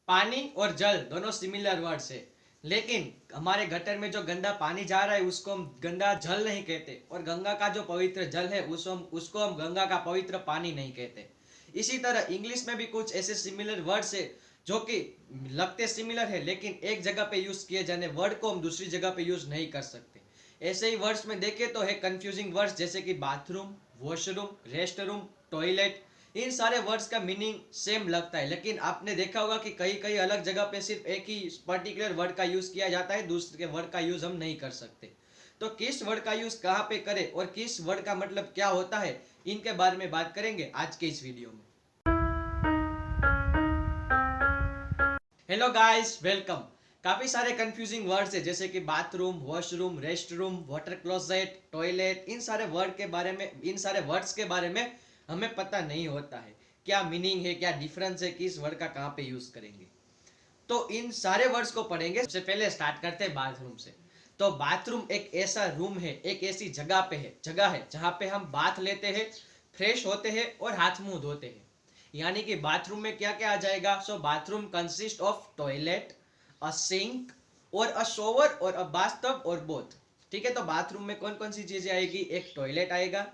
पानी और जल दोनों सिमिलर वर्ड्स है, लेकिन हमारे गटर में जो गंदा पानी जा रहा है उसको हम गंदा जल नहीं कहते, और गंगा का जो पवित्र जल है उसको हम गंगा का पवित्र पानी नहीं कहते। इसी तरह इंग्लिश में भी कुछ ऐसे सिमिलर वर्ड्स है जो कि लगते सिमिलर है, लेकिन एक जगह पे यूज किए जाने वर्ड को हम दूसरी जगह पे यूज नहीं कर सकते। ऐसे ही वर्ड्स में देखें तो है कंफ्यूजिंग वर्ड्स, जैसे कि bathroom, washroom, rest room, toilet. इन सारे वर्ड्स का मीनिंग सेम लगता है, लेकिन आपने देखा होगा कि कई कई अलग जगह पे सिर्फ एक ही पर्टिकुलर वर्ड का यूज किया जाता है, दूसरे वर्ड का यूज हम नहीं कर सकते। तो किस वर्ड का यूज कहाँ पे करें और किस वर्ड का मतलब क्या होता है, इनके बारे में बात करेंगे आज के इस वीडियो में। Hello guys, welcome. काफी सारे कंफ्यूजिंग वर्ड्स है, जैसे कि bathroom, washroom, rest room, water closet, toilet. इन सारे वर्ड्स के बारे में हमें पता नहीं होता है क्या मीनिंग है, क्या डिफरेंस है, किस वर्ड का कहाँ पे यूज करेंगे। तो इन सारे वर्ड्स को पढ़ेंगे। सबसे पहले स्टार्ट करते हैं बाथरूम से। तो बाथरूम एक ऐसा रूम है, एक ऐसी जगह है जहाँ पे हम बाथ लेते हैं, फ्रेश होते हैं और हाथ मुंह धोते हैं। यानी कि बाथरूम में क्या क्या आ जाएगा। So bathroom consist of toilet, a sink और अ शॉवर और अ बाथटब और बोथ। ठीक है, तो बाथरूम में कौन कौन सी चीजें आएगी। एक टॉयलेट आएगा,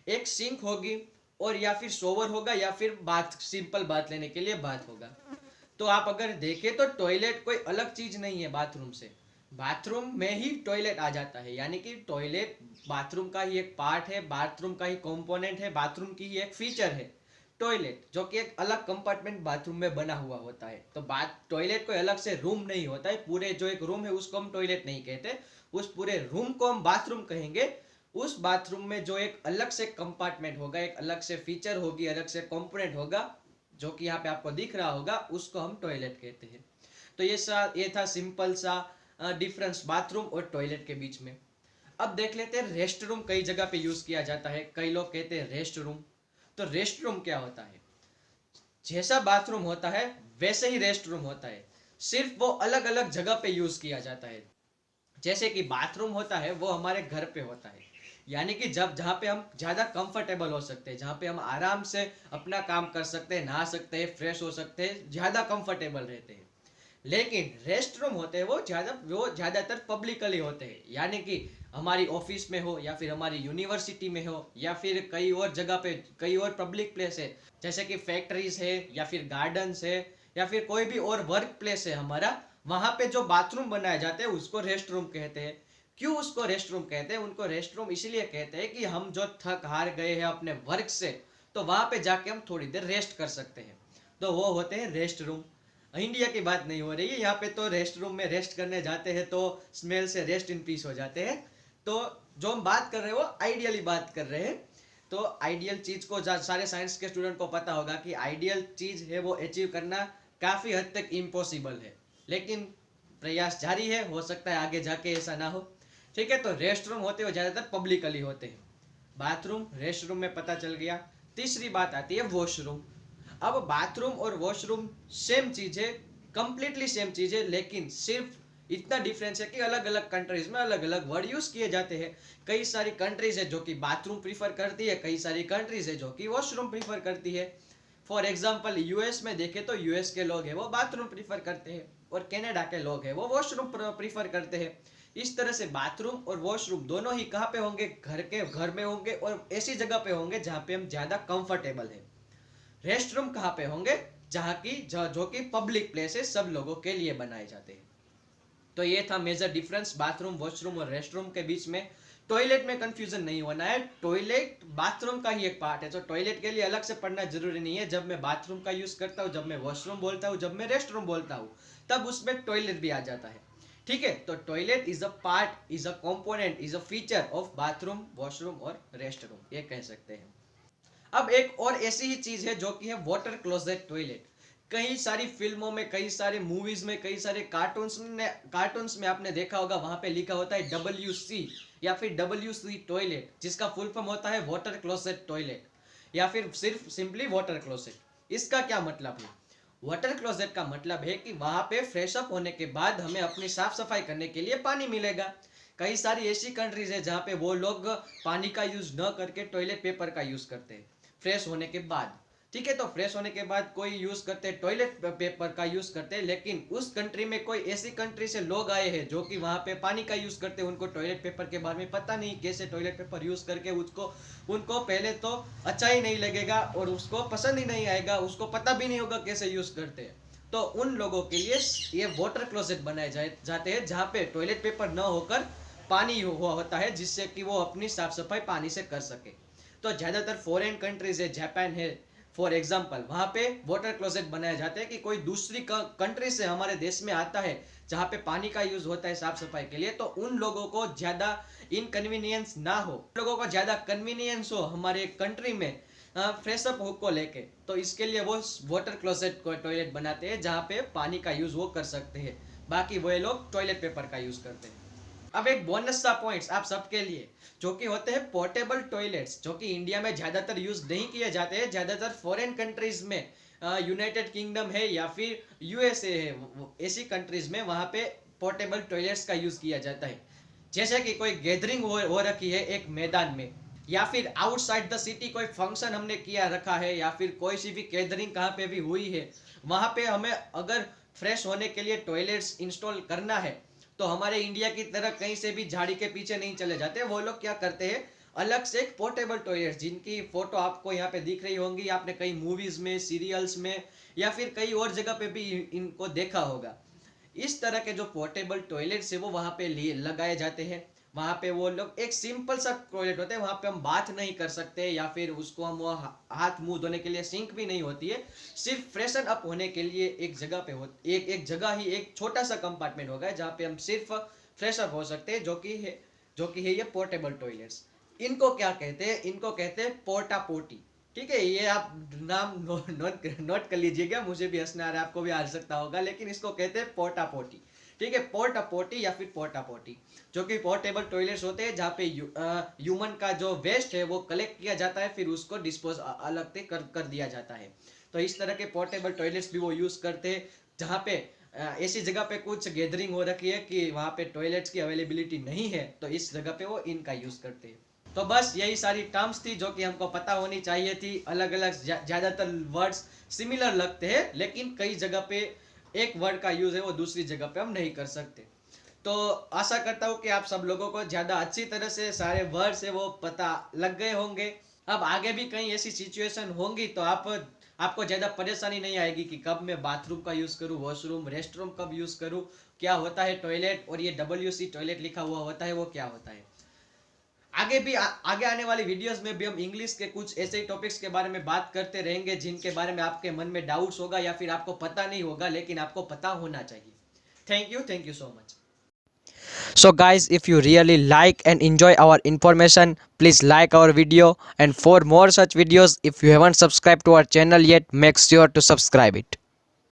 एक सिंक होगी, और या फिर शॉवर होगा, या फिर बाथ, सिंपल बाथ लेने के लिए बाथ होगा। तो आप अगर देखें तो टॉयलेट कोई अलग चीज नहीं है बाथरूम से। बाथरूम में ही टॉयलेट आ जाता है, यानी कि टॉयलेट बाथरूम का ही एक पार्ट है, बाथरूम का ही कंपोनेंट है, बाथरूम की ही एक फीचर है टॉयलेट, जो कि एक अलग कंपार्टमेंट बाथरूम में बना हुआ होता है। तो बात टॉयलेट कोई अलग से रूम नहीं होता है। पूरे जो एक रूम है उसको हम टॉयलेट नहीं कहते, उस पूरे रूम को हम बाथरूम कहेंगे। उस बाथरूम में जो एक अलग से कंपार्टमेंट होगा, एक अलग से फीचर होगी, अलग से कंपोनेंट होगा, जो कि यहाँ पे आपको दिख रहा होगा, उसको हम टॉयलेट कहते हैं। तो ये था सिंपल सा डिफरेंस बाथरूम और टॉयलेट के बीच में। अब देख लेते हैं रेस्ट रूम कई जगह पे यूज किया जाता है। कई लोग कहते हैं रेस्ट रूम। तो रेस्ट रूम क्या होता है। जैसा बाथरूम होता है वैसे ही रेस्ट रूम होता है, सिर्फ वो अलग अलग जगह पे यूज किया जाता है। जैसे कि बाथरूम होता है वो हमारे घर पे होता है, यानी कि जब जहाँ पे हम ज़्यादा कंफर्टेबल हो सकते हैं, जहाँ पे हम आराम से अपना काम कर सकते हैं, नहा सकते हैं, फ्रेश हो सकते हैं, ज़्यादा कंफर्टेबल रहते हैं। लेकिन रेस्ट रूम होते हैं वो ज़्यादातर पब्लिकली होते हैं, यानी कि हमारी ऑफिस में हो, या फिर हमारी यूनिवर्सिटी में हो, या फिर कई और जगह पे, कई और पब्लिक प्लेस है, जैसे कि फैक्ट्रीज है, या फिर गार्डन्स है, या फिर कोई भी और वर्क प्लेस है हमारा। वहां पे जो बाथरूम बनाए जाते हैं उसको रेस्ट रूम कहते हैं। क्यों उसको रेस्ट रूम कहते हैं। उनको रेस्ट रूम इसीलिए कहते हैं कि हम जो थक हार गए हैं अपने वर्क से, तो वहां पे जाके हम थोड़ी देर रेस्ट कर सकते हैं। तो वो होते हैं रेस्ट रूम। इंडिया की बात नहीं हो रही है यहाँ पे। तो रेस्ट रूम में रेस्ट करने जाते हैं तो स्मेल से रेस्ट इन पीस हो जाते हैं। तो जो हम बात कर रहे हैं वो आइडियली बात कर रहे हैं। तो आइडियल चीज को सारे साइंस के स्टूडेंट को पता होगा कि आइडियल चीज है वो अचीव करना काफी हद तक इम्पॉसिबल है, लेकिन प्रयास जारी है, हो सकता है आगे जाके ऐसा ना हो। ठीक है, तो रेस्ट रूम होते हो ज्यादातर पब्लिकली होते हैं। बाथरूम, रेस्ट रूम में पता चल गया। तीसरी बात आती है वॉशरूम। अब बाथरूम और वॉशरूम सेम चीज है, कंप्लीटली सेम चीज है, लेकिन सिर्फ इतना डिफरेंस है कि अलग अलग कंट्रीज में अलग अलग वर्ड यूज किए जाते हैं। कई सारी कंट्रीज है जो कि बाथरूम प्रीफर करती है, कई सारी कंट्रीज है जो कि वॉशरूम प्रीफर करती है। फॉर एग्जाम्पल यूएस में देखें तो यूएस के लोग हैं वो बाथरूम प्रीफर करते हैं, और कनाडा के लोग हैं वो वॉशरूम प्रीफर करते हैं। इस तरह से बाथरूम और वॉशरूम दोनों ही कहाँ पे होंगे, घर में होंगे, और ऐसी जगह पे होंगे जहाँ पे हम ज्यादा कंफर्टेबल है। रेस्ट रूम कहाँ पे होंगे, जहाँ की जो कि पब्लिक प्लेस है, सब लोगों के लिए बनाए जाते हैं। तो ये था मेजर डिफरेंस बाथरूम, वॉशरूम और रेस्ट रूम के बीच में। टॉयलेट में कंफ्यूजन नहीं होना है, टॉयलेट बाथरूम का ही एक पार्ट है। तो टॉयलेट के लिए अलग से पढ़ना जरूरी नहीं है। जब मैं बाथरूम का यूज करता हूँ, जब मैं वॉशरूम बोलता हूँ, जब मैं रेस्ट रूम बोलता हूँ, तब उसमें टॉयलेट भी आ जाता है। ठीक है, तो toilet is a part, is a component, is a feature of bathroom, washroom और रेस्ट रूम, ये कह सकते हैं। अब एक और ऐसी ही चीज है जो कि है वाटर क्लोजेट टॉयलेट। कई सारी फिल्मों में, कई सारे मूवीज में, कई सारे कार्टून्स में आपने देखा होगा, वहां पे लिखा होता है WC, या फिर WC टॉयलेट, जिसका फुल फॉर्म होता है वाटर क्लोजेट टॉयलेट, या फिर सिर्फ सिंपली वाटर क्लोजेट। इसका क्या मतलब है। वाटर क्लोजेट का मतलब है कि वहां पे फ्रेश अप होने के बाद हमें अपनी साफ सफाई करने के लिए पानी मिलेगा। कई सारी ऐसी कंट्रीज है जहाँ पे वो लोग पानी का यूज न करके टॉयलेट पेपर का यूज करते हैं फ्रेश होने के बाद। ठीक है, तो फ्रेश होने के बाद कोई यूज करते हैं टॉयलेट पेपर का यूज करते हैं, लेकिन उस कंट्री में कोई ऐसी कंट्री से लोग आए हैं जो कि वहां पे पानी का यूज करते हैं, उनको टॉयलेट पेपर के बारे में पता नहीं, कैसे टॉयलेट पेपर यूज करके उसको उनको पहले तो अच्छा ही नहीं लगेगा और उसको पसंद ही नहीं आएगा, उसको पता भी नहीं होगा कैसे यूज करते हैं। तो उन लोगों के लिए ये वाटर क्लोजेट बनाए जाते हैं जहाँ पे टॉयलेट पेपर न होकर पानी हुआ होता है, जिससे कि वो अपनी साफ सफाई पानी से कर सके। तो ज्यादातर फॉरेन कंट्रीज है, जापान है फॉर एग्जाम्पल, वहां पे वाटर क्लोजेट बनाए जाते हैं कि कोई दूसरी कंट्री से हमारे देश में आता है जहाँ पे पानी का यूज होता है साफ सफाई के लिए, तो उन लोगों को ज्यादा इनकन्वीनियंस ना हो, लोगों को ज्यादा कन्वीनियंस हो हमारे कंट्री में फ्रेश अप को लेके, तो इसके लिए वो वाटर क्लोजेट को टॉयलेट बनाते हैं जहाँ पे पानी का यूज वो कर सकते हैं, बाकी वो लोग टॉयलेट पेपर का यूज करते हैं। अब एक बोनस सा पॉइंट्स आप सबके लिए, जो कि होते हैं पोर्टेबल टॉयलेट्स, जो कि इंडिया में ज्यादातर यूज नहीं किए जाते हैं, ज्यादातर फॉरेन कंट्रीज में, यूनाइटेड किंगडम है या फिर यूएसए है, ऐसी कंट्रीज में वहां पे पोर्टेबल टॉयलेट्स का यूज किया जाता है। जैसे कि कोई गैदरिंग हो रखी है एक मैदान में, या फिर आउटसाइड द सिटी कोई फंक्शन हमने किया रखा है, या फिर कोई सी भी गैदरिंग कहाँ पे भी हुई है, वहां पे हमें अगर फ्रेश होने के लिए टॉयलेट्स इंस्टॉल करना है, तो हमारे इंडिया की तरह कहीं से भी झाड़ी के पीछे नहीं चले जाते। वो लोग क्या करते हैं, अलग से एक पोर्टेबल टॉयलेट, जिनकी फोटो आपको यहाँ पे दिख रही होंगी, आपने कई मूवीज में, सीरियल्स में या फिर कई और जगह पे भी इनको देखा होगा। इस तरह के जो पोर्टेबल टॉयलेट्स है वो वहां पे लगाए जाते हैं। वहां पे वो लोग एक सिंपल सा टॉयलेट होता है, वहां पे हम बात नहीं कर सकते, या फिर उसको हम वो हाथ मुंह धोने के लिए सिंक भी नहीं होती है, सिर्फ फ्रेशन अप होने के लिए एक जगह पे एक जगह ही एक छोटा सा कंपार्टमेंट होगा जहाँ पे हम सिर्फ फ्रेश अप हो सकते हैं, जो कि है ये पोर्टेबल टॉयलेट्स। इनको क्या कहते हैं, इनको कहते हैं पोर्टा पोटी। ठीक है, ये आप नाम नोट कर लीजिएगा, मुझे भी हंसना आ रहा है, आपको भी आ सकता होगा, लेकिन इसको कहते हैं पोर्टा पोटी। ठीक है, पोर्टा पोटी या फिर पोर्टा पोटी, जो कि पोर्टेबल टॉयलेट्स होते हैं जहाँ पे ह्यूमन का जो वेस्ट है वो कलेक्ट किया जाता है, फिर उसको डिस्पोज अलग से कर दिया जाता है। तो इस तरह के पोर्टेबल टॉयलेट्स भी वो यूज करते हैं जहाँ पे ऐसी जगह पे कुछ गैदरिंग हो रखी है कि वहाँ पे टॉयलेट्स की अवेलेबिलिटी नहीं है, तो इस जगह पे वो इनका यूज करते हैं। तो बस यही सारी टर्म्स थी जो कि हमको पता होनी चाहिए थी। अलग अलग ज्यादातर वर्ड्स सिमिलर लगते हैं, लेकिन कई जगह पे एक वर्ड का यूज है वो दूसरी जगह पे हम नहीं कर सकते। तो आशा करता हूँ कि आप सब लोगों को ज्यादा अच्छी तरह से सारे वर्ड्स है वो पता लग गए होंगे। अब आगे भी कहीं ऐसी सिचुएशन होंगी तो आपको ज्यादा परेशानी नहीं आएगी कि कब मैं बाथरूम का यूज करूँ, वॉशरूम, रेस्टरूम कब यूज करूँ, क्या होता है टॉयलेट, और ये WC टॉयलेट लिखा हुआ होता है वो क्या होता है। आगे आने वाली वीडियोस में भी हम इंग्लिश के कुछ ऐसे ही टॉपिक्स के बारे में बात करते रहेंगे जिनके बारे में आपके मन में डाउट्स होगा या फिर आपको पता नहीं होगा, लेकिन आपको पता होना चाहिए। Thank you so much. So guys, if you really like and enjoy our information, please like our video, and for more such videos, if you haven't subscribed to our channel yet, make sure to subscribe it.